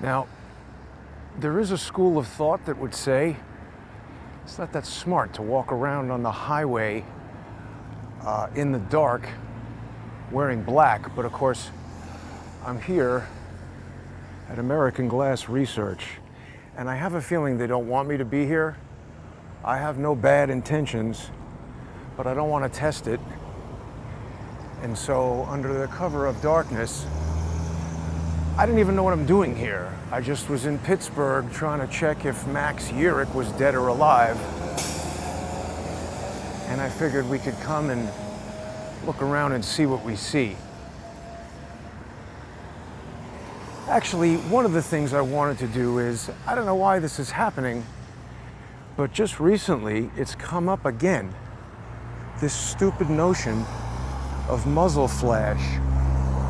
Now, there is a school of thought that would say it's not that smart to walk around on the highway in the dark wearing black, but of course, I'm here at American Glass Research, and I have a feeling they don't want me to be here. I have no bad intentions, but I don't want to test it. And so, under the cover of darkness, I didn't even know what I'm doing here. I just was in Pittsburgh trying to check if Max Urich was dead or alive. And I figured we could come and look around and see what we see. Actually, one of the things I wanted to do is, I don't know why this is happening, but just recently it's come up again. This stupid notion of muzzle flash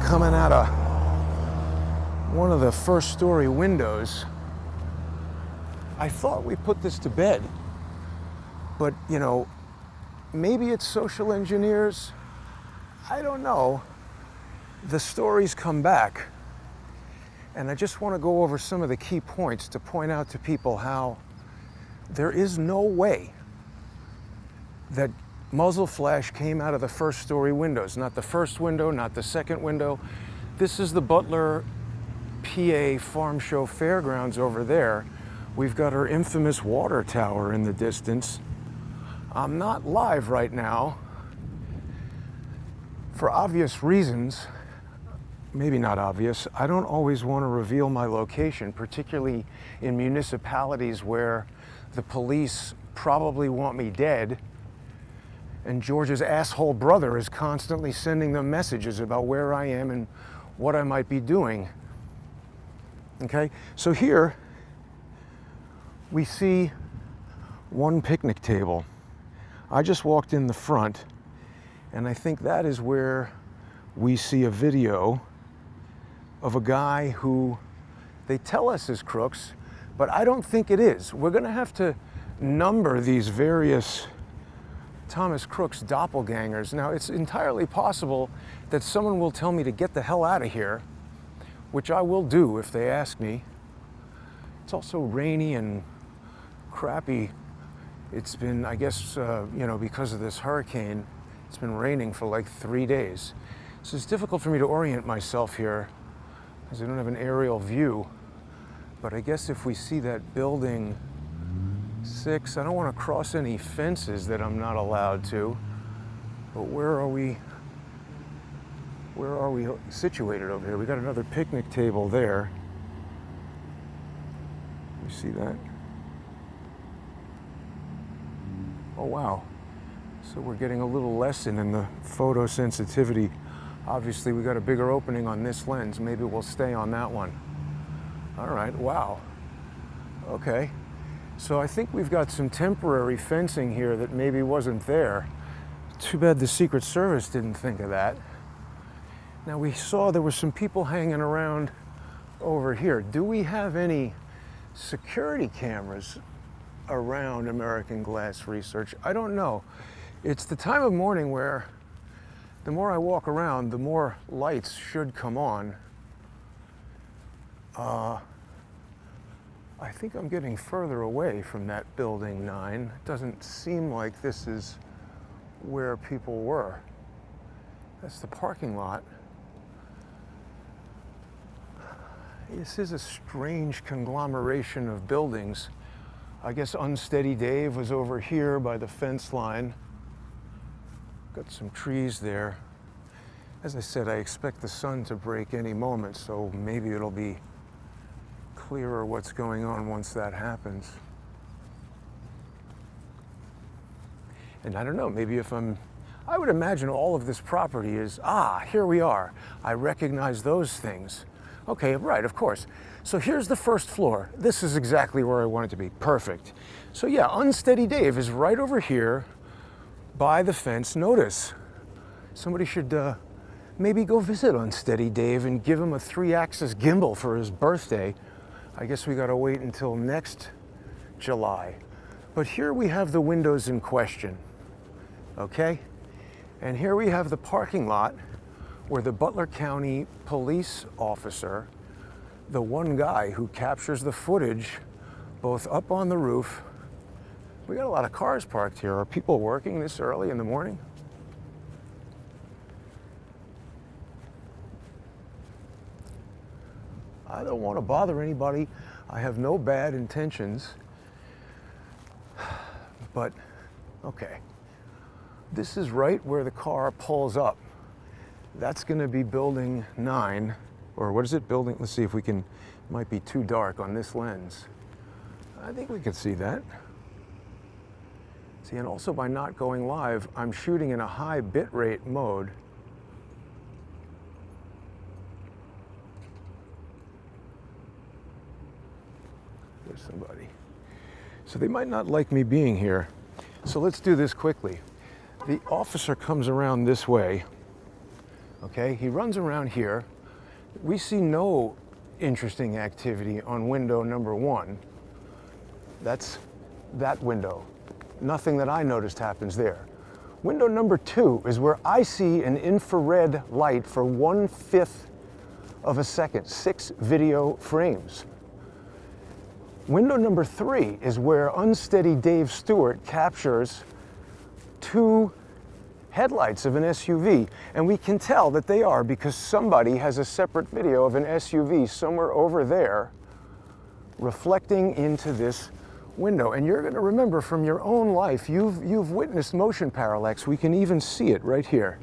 coming out of one of the first story windows. I thought we put this to bed, but you know, maybe it's social engineers. I don't know. The stories come back, and I just want to go over some of the key points to point out to people how there is no way that muzzle flash came out of the first story windows. Not the first window, not the second window. This is the Butler, PA Farm Show Fairgrounds over there. We've got our infamous water tower in the distance. I'm not live right now for obvious reasons. Maybe not obvious. I don't always want to reveal my location, particularly in municipalities where the police probably want me dead, and George's asshole brother is constantly sending them messages about where I am and what I might be doing. Okay, so here we see one picnic table. I just walked in the front, and I think that is where we see a video of a guy who they tell us is crooks, but I don't think it is. We're gonna have to number these various Thomas Crook's doppelgangers. Now, it's entirely possible that someone will tell me to get the hell out of here, which I will do if they ask me. It's also rainy and crappy. It's been, I guess, you know, because of this hurricane, it's been raining for like 3 days. So it's difficult for me to orient myself here because I don't have an aerial view. But I guess if we see that building 6, I don't want to cross any fences that I'm not allowed to. But where are we situated over here? We got another picnic table there. You see that? Oh wow. So we're getting a little lesson in the photosensitivity. Obviously we got a bigger opening on this lens. Maybe we'll stay on that one. All right, wow. Okay. So I think we've got some temporary fencing here that maybe wasn't there. Too bad the Secret Service didn't think of that. Now we saw there were some people hanging around over here. Do we have any security cameras around American Glass Research? I don't know. It's the time of morning where the more I walk around, the more lights should come on. I think I'm getting further away from that building 9. It doesn't seem like this is where people were. That's the parking lot. This is a strange conglomeration of buildings. I guess Unsteady Dave was over here by the fence line. Got some trees there. As I said, I expect the sun to break any moment, so maybe it'll be clearer what's going on once that happens. And I don't know, maybe if I would imagine all of this property is, here we are. I recognize those things. Okay, right, of course. So here's the first floor. This is exactly where I want it to be. Perfect. So yeah, Unsteady Dave is right over here by the fence. Notice, somebody should maybe go visit Unsteady Dave and give him a 3-axis gimbal for his birthday. I guess we gotta wait until next July. But here we have the windows in question, okay? And here we have the parking lot where the Butler County police officer the one guy who captures the footage both up on the roof. We got a lot of cars parked here. Are people working this early in the morning? I don't want to bother anybody. I have no bad intentions. But, okay. This is right where the car pulls up. That's going to be building 9. Or what is it? Building, let's see if we can, might be too dark on this lens. I think we can see that. See, and also by not going live, I'm shooting in a high bitrate mode. There's somebody. So they might not like me being here. So let's do this quickly. The officer comes around this way. Okay, he runs around here. We see no interesting activity on window number 1. That's that window. Nothing that I noticed happens there. Window number 2 is where I see an infrared light for 1/5 of a second, 6 video frames. Window number 3 is where unsteady Dave Stewart captures 2 headlights of an SUV, and we can tell that they are because somebody has a separate video of an SUV somewhere over there reflecting into this window. And you're going to remember from your own life, you've witnessed motion parallax. We can even see it right here.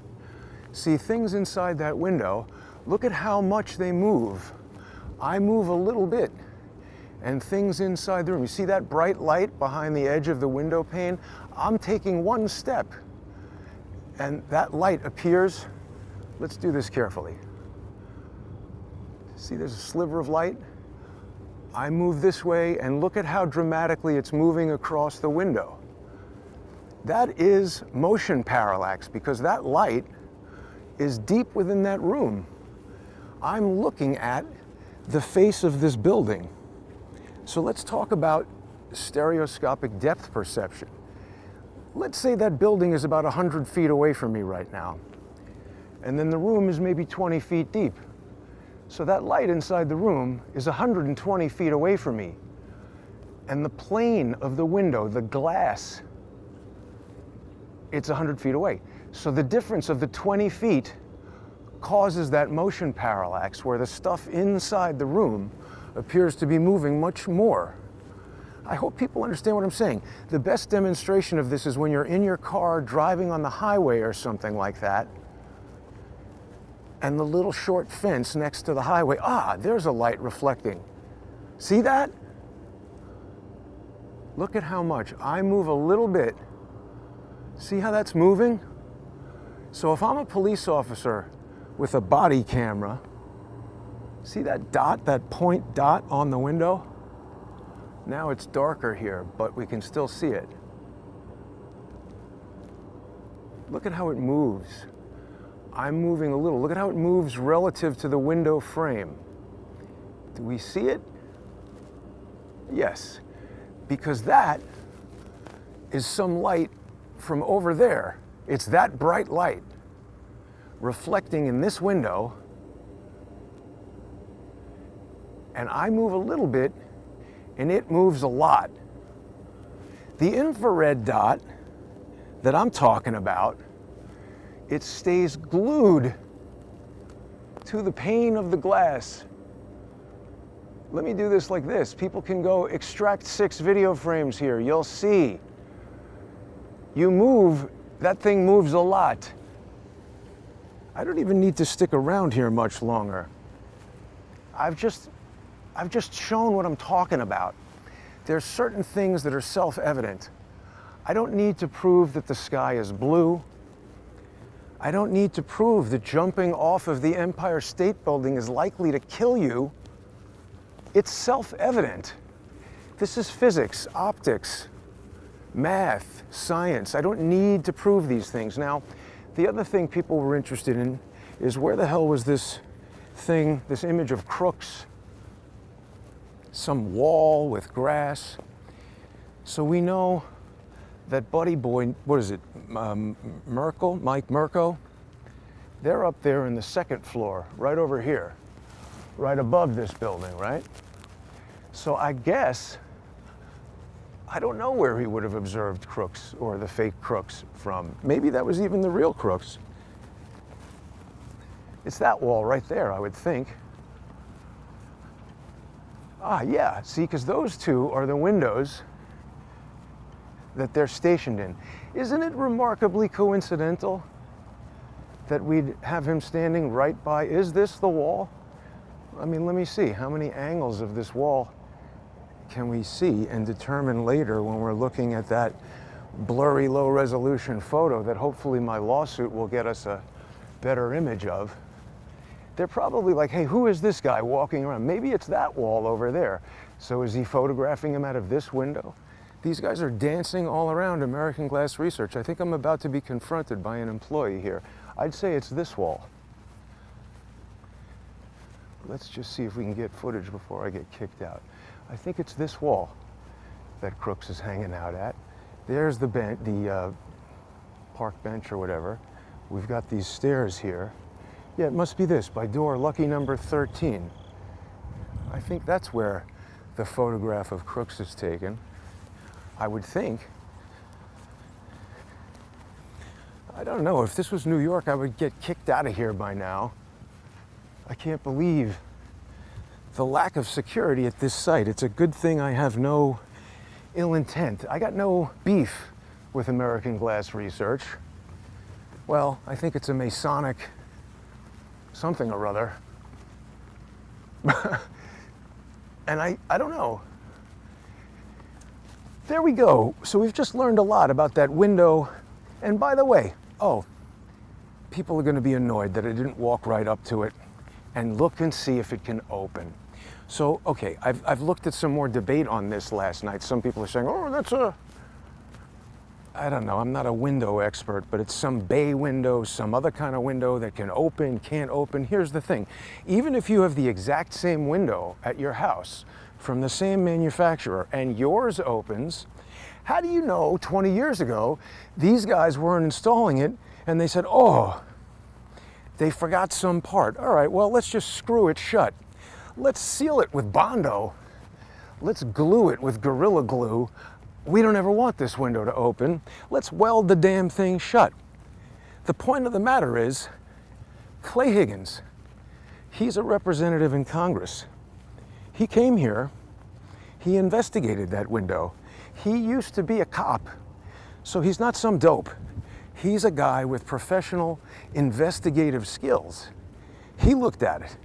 See things inside that window. Look at how much they move. I move a little bit, and things inside the room. You see that bright light behind the edge of the window pane? I'm taking 1 step, and that light appears. Let's do this carefully. See, there's a sliver of light. I move this way, and look at how dramatically it's moving across the window. That is motion parallax, because that light is deep within that room. I'm looking at the face of this building. So let's talk about stereoscopic depth perception. Let's say that building is about 100 feet away from me right now, and then the room is maybe 20 feet deep. So that light inside the room is 120 feet away from me. And the plane of the window, the glass, it's 100 feet away. So the difference of the 20 feet causes that motion parallax where the stuff inside the room appears to be moving much more. I hope people understand what I'm saying. The best demonstration of this is when you're in your car driving on the highway or something like that, and the little short fence next to the highway, there's a light reflecting. See that? Look at how much. I move a little bit. See how that's moving? So if I'm a police officer with a body camera, see that dot, that point dot on the window? Now it's darker here, but we can still see it. Look at how it moves. I'm moving a little. Look at how it moves relative to the window frame. Do we see it? Yes, because that is some light from over there. It's that bright light reflecting in this window, and I move a little bit, and it moves a lot. The infrared dot that I'm talking about, it stays glued to the pane of the glass. Let me do this like this. People can go extract 6 video frames here. You'll see. You move, that thing moves a lot. I don't even need to stick around here much longer. I've just shown what I'm talking about. There's certain things that are self-evident. I don't need to prove that the sky is blue. I don't need to prove that jumping off of the Empire State Building is likely to kill you. It's self-evident. This is physics, optics, math, science. I don't need to prove these things. Now, the other thing people were interested in is where the hell was this thing, this image of crooks? Some wall with grass. So we know that Buddy Boy, what is it, Mike Merkel, they're up there in the 2nd floor, right over here. right above this building, right? So I guess, I don't know where he would have observed crooks or the fake crooks from. Maybe that was even the real crooks. It's that wall right there, I would think. Ah, yeah, see, because those two are the windows that they're stationed in. Isn't it remarkably coincidental that we'd have him standing right by? Is this the wall? I mean, let me see. How many angles of this wall can we see and determine later when we're looking at that blurry, low-resolution photo that hopefully my lawsuit will get us a better image of? They're probably like, hey, who is this guy walking around? Maybe it's that wall over there. So is he photographing him out of this window? These guys are dancing all around American Glass Research. I think I'm about to be confronted by an employee here. I'd say it's this wall. Let's just see if we can get footage before I get kicked out. I think it's this wall that Crooks is hanging out at. There's the park bench or whatever. We've got these stairs here. Yeah, it must be this, by door lucky number 13. I think that's where the photograph of Crooks is taken. I would think. I don't know, if this was New York, I would get kicked out of here by now. I can't believe the lack of security at this site. It's a good thing I have no ill intent. I got no beef with American Glass Research. Well, I think it's a Masonic something or other. And I don't know. There we go. So we've just learned a lot about that window. And by the way, people are going to be annoyed that I didn't walk right up to it and look and see if it can open. So, okay, I've looked at some more debate on this last night. Some people are saying, oh, that's I don't know, I'm not a window expert, but it's some bay window, some other kind of window that can open, can't open. Here's the thing. Even if you have the exact same window at your house from the same manufacturer and yours opens, how do you know 20 years ago these guys weren't installing it and they said, oh, they forgot some part. All right, well, let's just screw it shut. Let's seal it with Bondo. Let's glue it with Gorilla Glue. We don't ever want this window to open. Let's weld the damn thing shut. The point of the matter is, Clay Higgins, he's a representative in Congress. He came here, he investigated that window. He used to be a cop, so he's not some dope. He's a guy with professional investigative skills. He looked at it.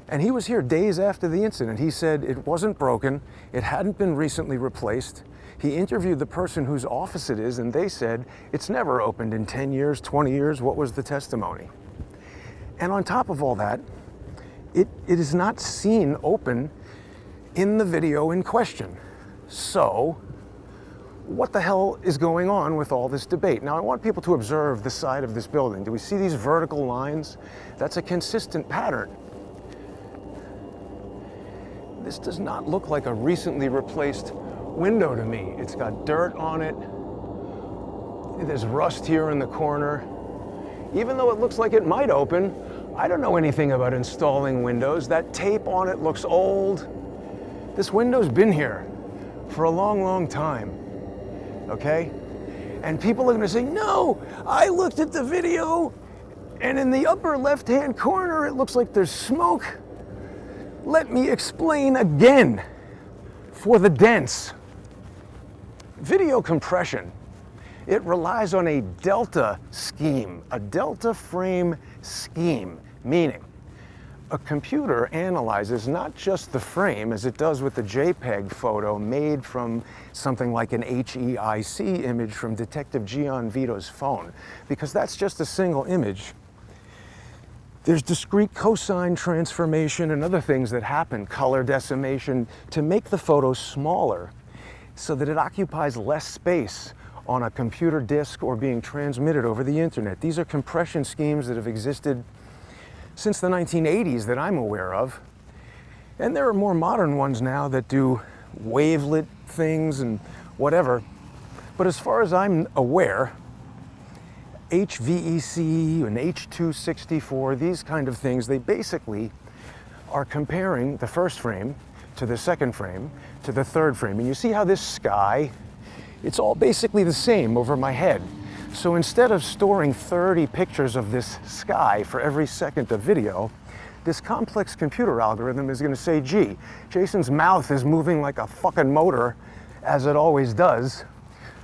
And he was here days after the incident. He said it wasn't broken, it hadn't been recently replaced. He interviewed the person whose office it is, and they said it's never opened in 10 years, 20 years. What was the testimony? And on top of all that, it is not seen open in the video in question. So, what the hell is going on with all this debate? Now, I want people to observe the side of this building. Do we see these vertical lines? That's a consistent pattern. This does not look like a recently replaced window to me. It's got dirt on it. There's rust here in the corner. Even though it looks like it might open, I don't know anything about installing windows. That tape on it looks old. This window's been here for a long, long time, okay? And people are gonna say, no, I looked at the video and in the upper left-hand corner, it looks like there's smoke. Let me explain again for the dense. Video compression, it relies on a delta scheme, a delta frame scheme, meaning a computer analyzes not just the frame as it does with the JPEG photo made from something like an HEIC image from Detective Gian Vito's phone, because that's just a single image. There's discrete cosine transformation and other things that happen, color decimation, to make the photo smaller so that it occupies less space on a computer disk or being transmitted over the internet. These are compression schemes that have existed since the 1980s that I'm aware of. And there are more modern ones now that do wavelet things and whatever. But as far as I'm aware, HVEC and H.264, these kind of things, they basically are comparing the first frame to the second frame to the third frame. And you see how this sky, it's all basically the same over my head. So instead of storing 30 pictures of this sky for every second of video, this complex computer algorithm is going to say, gee, Jason's mouth is moving like a fucking motor, as it always does.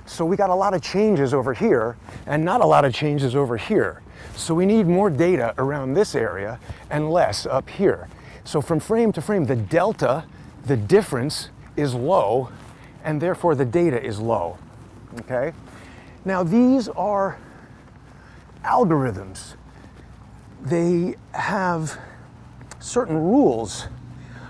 So we got a lot of changes over here and not a lot of changes over here. So we need more data around this area and less up here. So from frame to frame, the delta, the difference is low, and therefore the data is low, okay? Now these are algorithms. They have certain rules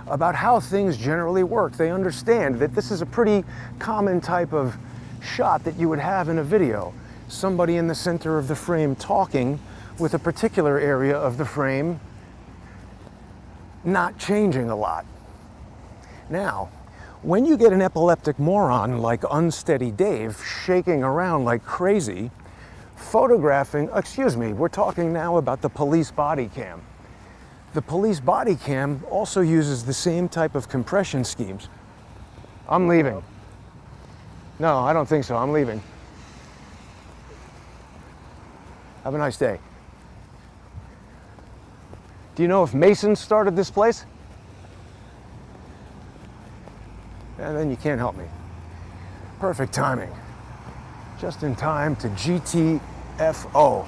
about how things generally work. They understand that this is a pretty common type of shot that you would have in a video. Somebody in the center of the frame talking with a particular area of the frame not changing a lot. Now, when you get an epileptic moron like Unsteady Dave shaking around like crazy, photographing, excuse me, we're talking now about the police body cam. The police body cam also uses the same type of compression schemes. I'm leaving. No, I don't think so. I'm leaving. Have a nice day. Do you know if Masons started this place? And then you can't help me. Perfect timing. Just in time to GTFO.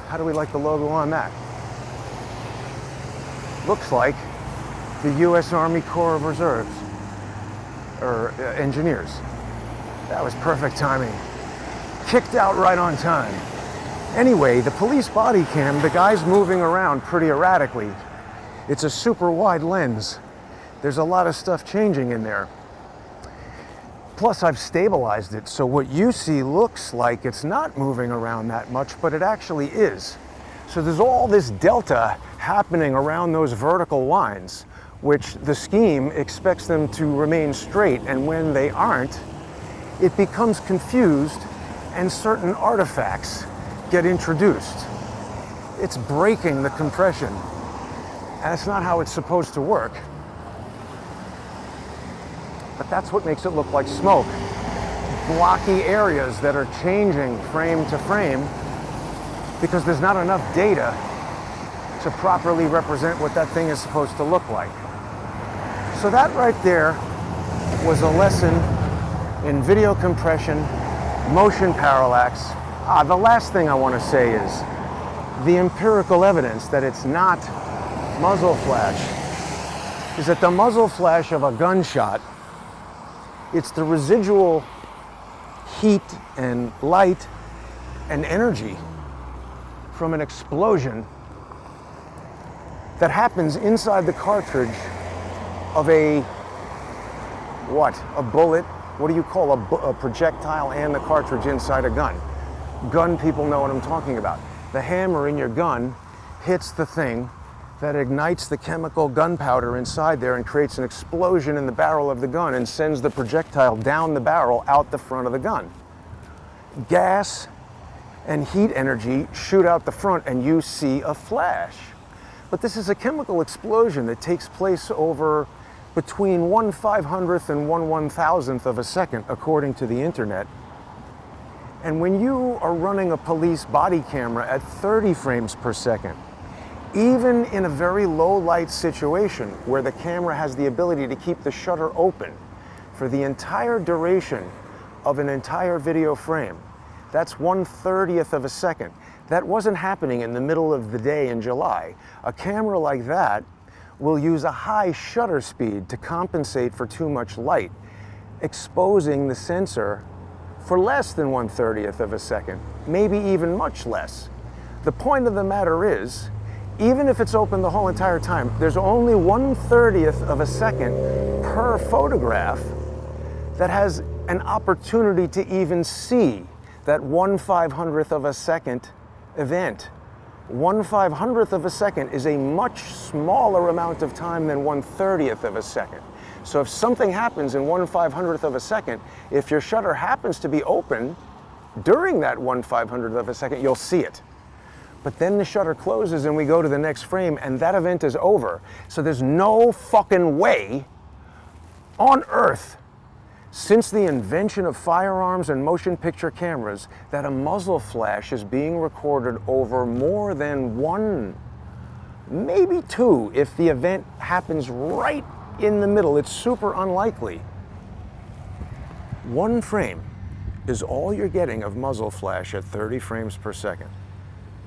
How do we like the logo on that? Looks like the U.S. Army Corps of Reserves, or engineers. That was perfect timing. Kicked out right on time. Anyway, the police body cam, the guy's moving around pretty erratically. It's a super wide lens. There's a lot of stuff changing in there. Plus, I've stabilized it, so what you see looks like it's not moving around that much, but it actually is. So there's all this delta happening around those vertical lines, which the scheme expects them to remain straight, and when they aren't, it becomes confused and certain artifacts get introduced. It's breaking the compression, and that's not how it's supposed to work. But that's what makes it look like smoke. Blocky areas that are changing frame to frame because there's not enough data to properly represent what that thing is supposed to look like. So that right there was a lesson in video compression, motion parallax. The last thing I want to say is the empirical evidence that it's not muzzle flash is that the muzzle flash of a gunshot, it's the residual heat and light and energy from an explosion that happens inside the cartridge of a, what? A bullet? What do you call a projectile and the cartridge inside a gun? Gun people know what I'm talking about. The hammer in your gun hits the thing that ignites the chemical gunpowder inside there and creates an explosion in the barrel of the gun and sends the projectile down the barrel out the front of the gun. Gas and heat energy shoot out the front and you see a flash. But this is a chemical explosion that takes place over between 1/500th and 1/1000th of a second, according to the internet. And when you are running a police body camera at 30 frames per second, even in a very low light situation where the camera has the ability to keep the shutter open for the entire duration of an entire video frame, that's 1/30th of a second. That wasn't happening in the middle of the day in July. A camera like that will use a high shutter speed to compensate for too much light, exposing the sensor for less than 1/30th of a second, maybe even much less. The point of the matter is, even if it's open the whole entire time, there's only 1/30th of a second per photograph that has an opportunity to even see that 1/500th of a second event. 1/500th of a second is a much smaller amount of time than 1/30th of a second. So if something happens in 1/500th of a second, if your shutter happens to be open during that 1/500th of a second, you'll see it. but then the shutter closes and we go to the next frame and that event is over. So there's no fucking way on earth, since the invention of firearms and motion picture cameras, that a muzzle flash is being recorded over more than one, maybe two, if the event happens right in the middle. It's super unlikely. One frame is all you're getting of muzzle flash at 30 frames per second.